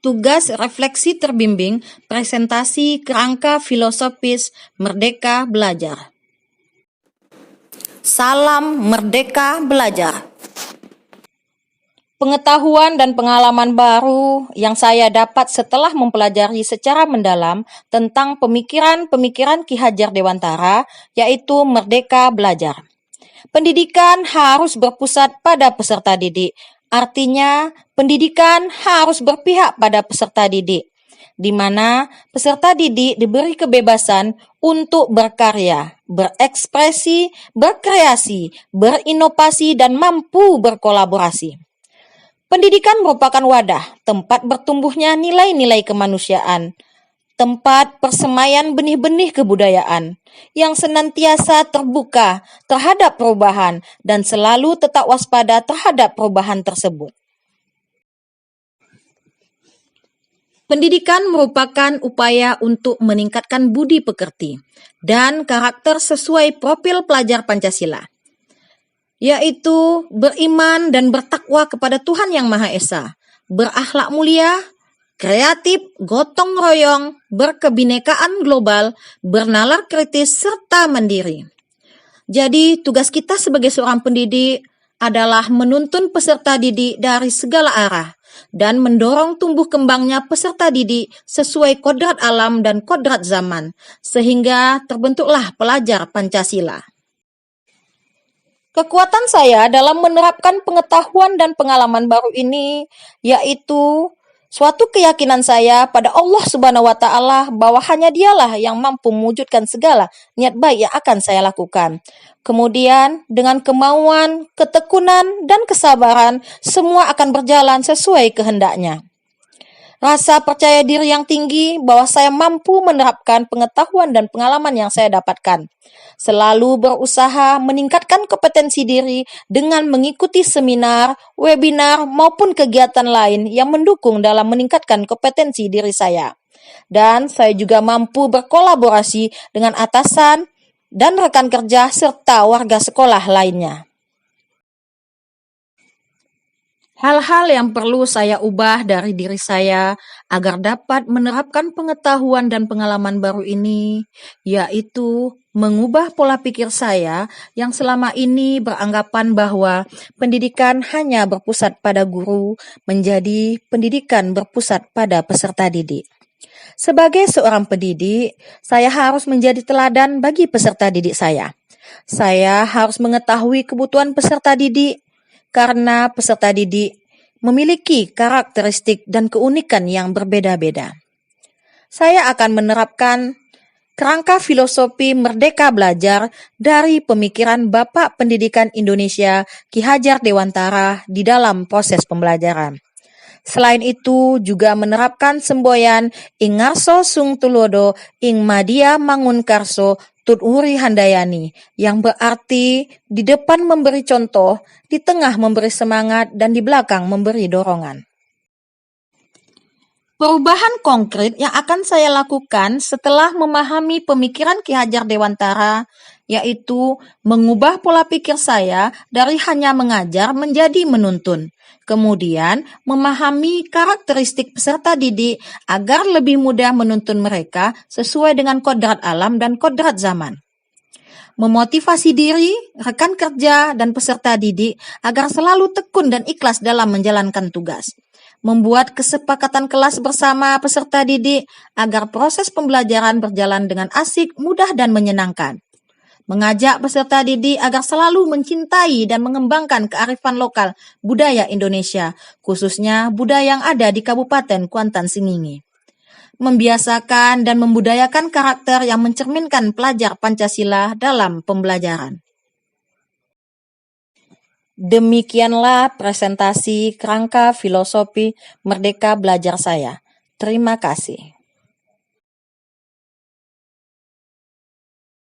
Tugas refleksi terbimbing presentasi kerangka filosofis Merdeka Belajar. Salam Merdeka Belajar. Pengetahuan dan pengalaman baru yang saya dapat setelah mempelajari secara mendalam tentang pemikiran-pemikiran Ki Hajar Dewantara, yaitu Merdeka Belajar. Pendidikan harus berpusat pada peserta didik. Artinya, pendidikan harus berpihak pada peserta didik, di mana peserta didik diberi kebebasan untuk berkarya, berekspresi, berkreasi, berinovasi, dan mampu berkolaborasi. Pendidikan merupakan wadah tempat bertumbuhnya nilai-nilai kemanusiaan, tempat persemaian benih-benih kebudayaan yang senantiasa terbuka terhadap perubahan dan selalu tetap waspada terhadap perubahan tersebut. Pendidikan merupakan upaya untuk meningkatkan budi pekerti dan karakter sesuai profil pelajar Pancasila, yaitu beriman dan bertakwa kepada Tuhan Yang Maha Esa, berakhlak mulia, kreatif, gotong royong, berkebinekaan global, bernalar kritis, serta mandiri. Jadi, tugas kita sebagai seorang pendidik adalah menuntun peserta didik dari segala arah dan mendorong tumbuh kembangnya peserta didik sesuai kodrat alam dan kodrat zaman, sehingga terbentuklah pelajar Pancasila. Kekuatan saya dalam menerapkan pengetahuan dan pengalaman baru ini yaitu suatu keyakinan saya pada Allah Subhanahu wa Ta'ala bahwa hanya Dialah yang mampu mewujudkan segala niat baik yang akan saya lakukan. Kemudian, dengan kemauan, ketekunan, dan kesabaran, semua akan berjalan sesuai kehendaknya. Rasa percaya diri yang tinggi bahwa saya mampu menerapkan pengetahuan dan pengalaman yang saya dapatkan. Selalu berusaha meningkatkan kompetensi diri dengan mengikuti seminar, webinar, maupun kegiatan lain yang mendukung dalam meningkatkan kompetensi diri saya. Dan saya juga mampu berkolaborasi dengan atasan dan rekan kerja serta warga sekolah lainnya. Hal-hal yang perlu saya ubah dari diri saya agar dapat menerapkan pengetahuan dan pengalaman baru ini, yaitu mengubah pola pikir saya yang selama ini beranggapan bahwa pendidikan hanya berpusat pada guru, menjadi pendidikan berpusat pada peserta didik. Sebagai seorang pendidik, saya harus menjadi teladan bagi peserta didik saya. Saya harus mengetahui kebutuhan peserta didik, karena peserta didik memiliki karakteristik dan keunikan yang berbeda-beda. Saya akan menerapkan kerangka filosofi Merdeka Belajar dari pemikiran Bapak Pendidikan Indonesia Ki Hajar Dewantara di dalam proses pembelajaran. Selain itu, juga menerapkan semboyan ing ngarso sung tulodo ing madia mangun karso tut uri handayani, yang berarti di depan memberi contoh, di tengah memberi semangat, dan di belakang memberi dorongan. Perubahan konkret yang akan saya lakukan setelah memahami pemikiran Ki Hajar Dewantara yaitu mengubah pola pikir saya dari hanya mengajar menjadi menuntun. Kemudian, memahami karakteristik peserta didik agar lebih mudah menuntun mereka sesuai dengan kodrat alam dan kodrat zaman. Memotivasi diri, rekan kerja, dan peserta didik agar selalu tekun dan ikhlas dalam menjalankan tugas. Membuat kesepakatan kelas bersama peserta didik agar proses pembelajaran berjalan dengan asik, mudah, dan menyenangkan. Mengajak peserta didik agar selalu mencintai dan mengembangkan kearifan lokal budaya Indonesia, khususnya budaya yang ada di Kabupaten Kuantan Sengingi. Membiasakan dan membudayakan karakter yang mencerminkan pelajar Pancasila dalam pembelajaran. Demikianlah presentasi kerangka filosofi Merdeka Belajar saya. Terima kasih.